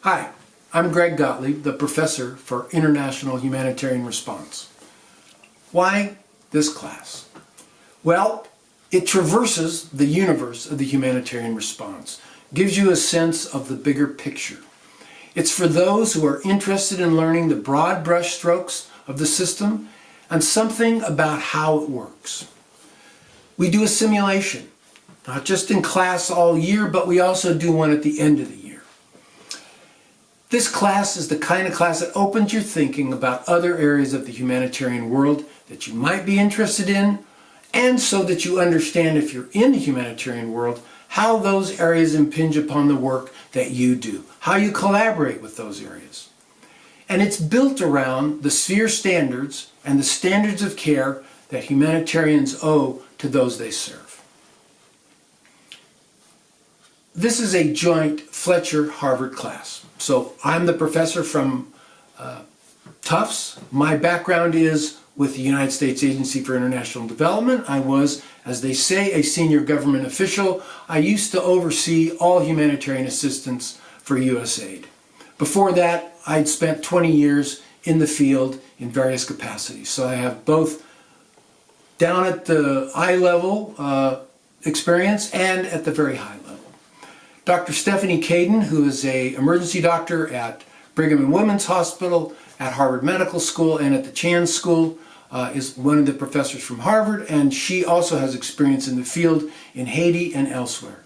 Hi, I'm Greg Gottlieb, the professor for International Humanitarian Response. Why this class? Well, it traverses the universe of the humanitarian response, gives you a sense of the bigger picture. It's for those who are interested in learning the broad brushstrokes of the system and something about how it works. We do a simulation, not just in class all year, but we also do one at the end of the year. This class is the kind of class that opens your thinking about other areas of the humanitarian world that you might be interested in, and so that you understand, if you're in the humanitarian world, how those areas impinge upon the work that you do, how you collaborate with those areas. And it's built around the sphere standards and the standards of care that humanitarians owe to those they serve. This is a joint Fletcher-Harvard class. So I'm the professor from Tufts. My background is with the United States Agency for International Development. I was, as they say, a senior government official. I used to oversee all humanitarian assistance for USAID. Before that, I'd spent 20 years in the field in various capacities. So I have both down at the eye level experience and at the very high level. Dr. Stephanie Caden, who is an emergency doctor at Brigham and Women's Hospital, at Harvard Medical School, and at the Chan School, is one of the professors from Harvard, and she also has experience in the field in Haiti and elsewhere.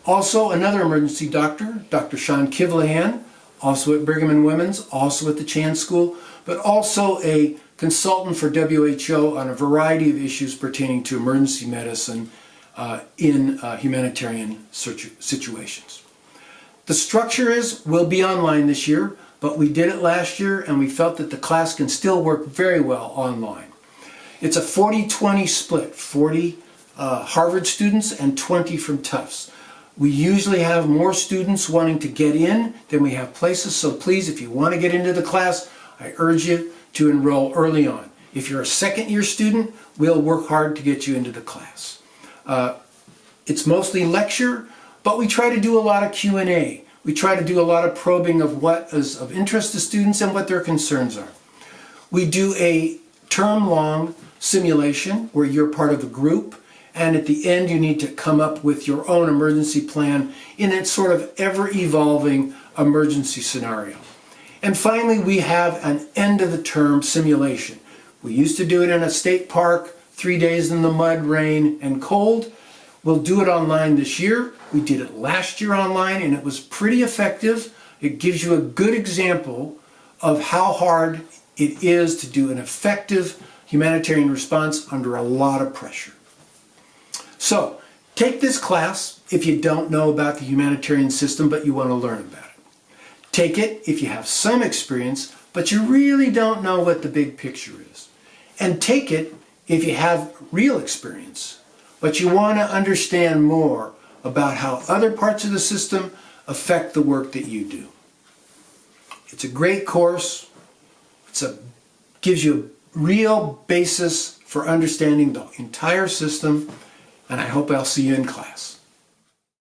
Also, another emergency doctor, Dr. Sean Kivlahan, also at Brigham and Women's, also at the Chan School, but also a consultant for WHO on a variety of issues pertaining to emergency medicine in humanitarian situations. The structure will be online this year, but we did it last year and we felt that the class can still work very well online. It's a 40-20 split, 40 Harvard students and 20 from Tufts. We usually have more students wanting to get in than we have places, so please, if you want to get into the class, I urge you to enroll early on. If you're a second-year student, we'll work hard to get you into the class. It's mostly lecture, but we try to do a lot of Q&A. We try to do a lot of probing of what is of interest to students and what their concerns are. We do a term-long simulation where you're part of a group, and at the end you need to come up with your own emergency plan in a sort of ever-evolving emergency scenario. And finally, we have an end-of-the-term simulation. We used to do it in a state park, 3 days in the mud, rain, and cold. We'll do it online this year. We did it last year online, and it was pretty effective. It gives you a good example of how hard it is to do an effective humanitarian response under a lot of pressure. So, take this class if you don't know about the humanitarian system, but you want to learn about it. Take it if you have some experience, but you really don't know what the big picture is. And take it if you have real experience, but you want to understand more about how other parts of the system affect the work that you do. It's a great course. Gives you a real basis for understanding the entire system, and I hope I'll see you in class.